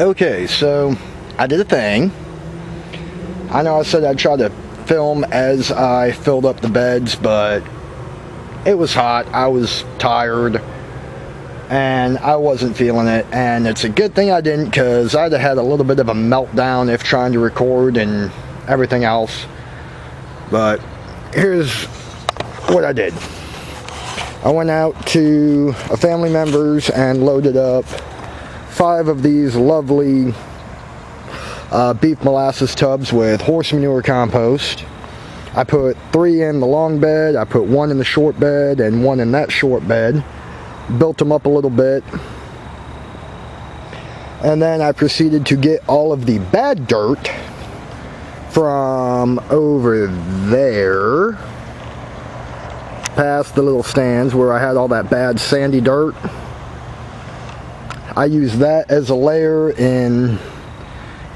Okay, so I did a thing. I know I said I'd try to film as I filled up the beds, but it was hot, I was tired, and I wasn't feeling it. And it's a good thing I didn't, because I'd have had a little bit of a meltdown if trying to record and everything else. But here's what I did. I went out to a family member's and loaded up 5 of these lovely beef molasses tubs with horse manure compost. I put 3 in the long bed, I put 1 in the short bed, and 1 in that short bed. Built them up a little bit. And then I proceeded to get all of the bad dirt from over there, past the little stands where I had all that bad sandy dirt. I used that as a layer in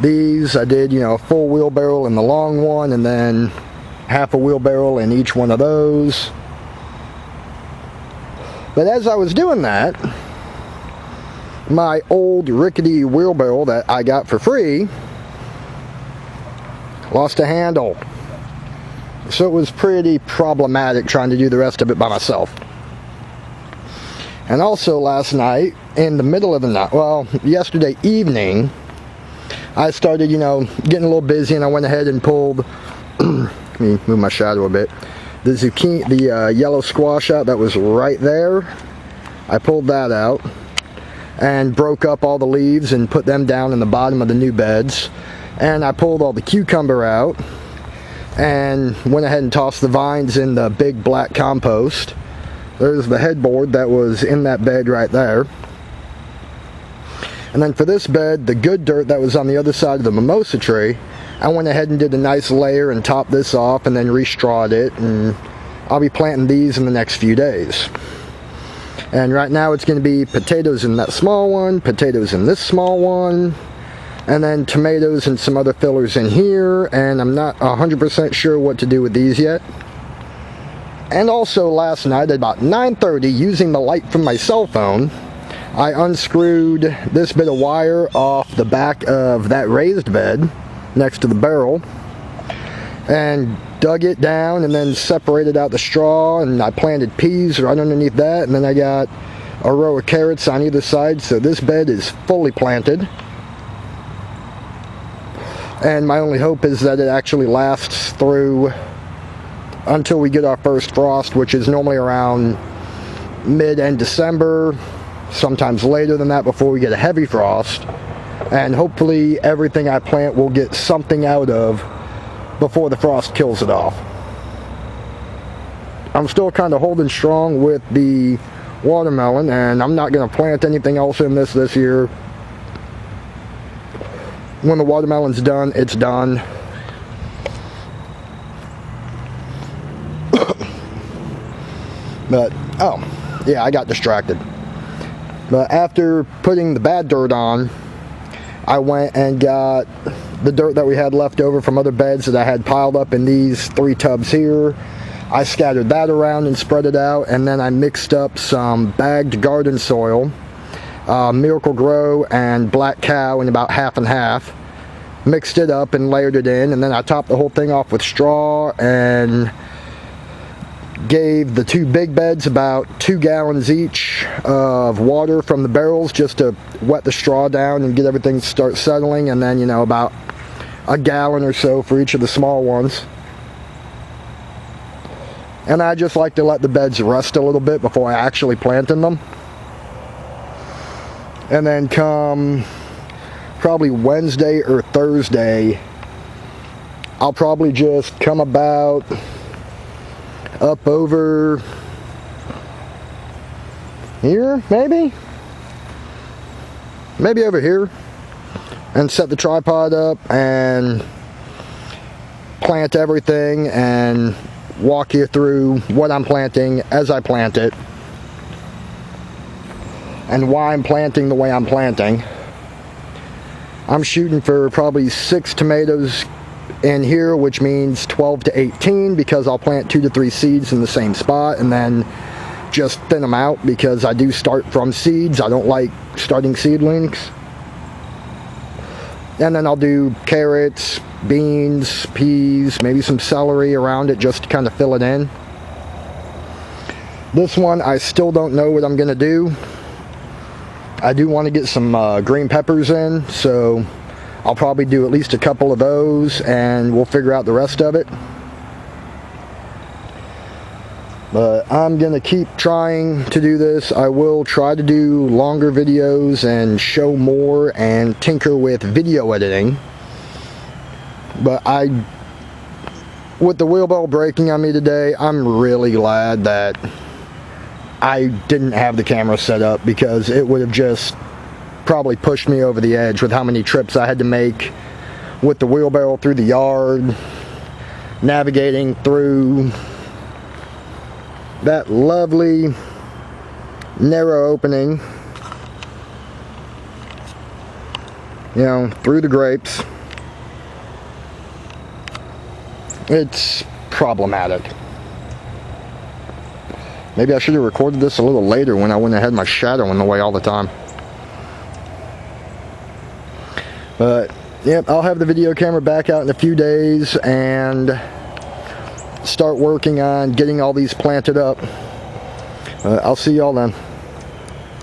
these. I did, a full wheelbarrow in the long one, and then half a wheelbarrow in each one of those. But as I was doing that, my old rickety wheelbarrow that I got for free lost a handle. So it was pretty problematic trying to do the rest of it by myself. And also last night, in the middle of the night, well, yesterday evening, I started, getting a little busy, and I went ahead and pulled, let me move my shadow a bit, the zucchini, the yellow squash out that was right there. I pulled that out and broke up all the leaves and put them down in the bottom of the new beds. And I pulled all the cucumber out and went ahead and tossed the vines in the big black compost. There's the headboard that was in that bed right there. And then for this bed, the good dirt that was on the other side of the mimosa tree, I went ahead and did a nice layer and topped this off and then re-strawed it, and I'll be planting these in the next few days. And right now it's going to be potatoes in that small one, potatoes in this small one, and then tomatoes and some other fillers in here, and I'm not 100% sure what to do with these yet. And also last night at about 9:30, using the light from my cell phone, I unscrewed this bit of wire off the back of that raised bed next to the barrel and dug it down and then separated out the straw, and I planted peas right underneath that, and then I got a row of carrots on either side, so this bed is fully planted. And my only hope is that it actually lasts through until we get our first frost, which is normally around mid-end December, sometimes later than that before we get a heavy frost. And hopefully everything I plant will get something out of before the frost kills it off. I'm still kind of holding strong with the watermelon, and I'm not going to plant anything else in this year. When the watermelon's done, it's done. But, oh, yeah, I got distracted. But after putting the bad dirt on, I went and got the dirt that we had left over from other beds that I had piled up in these 3 tubs here. I scattered that around and spread it out, and then I mixed up some bagged garden soil, Miracle Grow and Black Cow in about half and half. Mixed it up and layered it in, and then I topped the whole thing off with straw and gave the 2 big beds about 2 gallons each of water from the barrels just to wet the straw down and get everything to start settling, and then about a gallon or so for each of the small ones. And I just like to let the beds rest a little bit before I actually plant in them. And then come probably Wednesday or Thursday, I'll probably just come about up over here, maybe over here, and set the tripod up and plant everything and walk you through what I'm planting as I plant it and why I'm planting the way I'm planting. I'm shooting for probably 6 tomatoes in here, which means 12 to 18, because I'll plant 2 to 3 seeds in the same spot and then just thin them out, because I do start from seeds. I don't like starting seedlings. And then I'll do carrots, beans, peas, maybe some celery around it just to kind of fill it in. This one, I still don't know what I'm going to do. I do want to get some green peppers in, so I'll probably do at least a couple of those, and we'll figure out the rest of it. But I'm going to keep trying to do this. I will try to do longer videos and show more and tinker with video editing. But with the wheelbarrow breaking on me today, I'm really glad that I didn't have the camera set up, because it would have just probably pushed me over the edge with how many trips I had to make with the wheelbarrow through the yard, navigating through that lovely narrow opening, you know, through the grapes. It's problematic. Maybe I should have recorded this a little later when I went ahead my shadow in the way all the time. But yep, I'll have the video camera back out in a few days and start working on getting all these planted up. I'll see y'all then.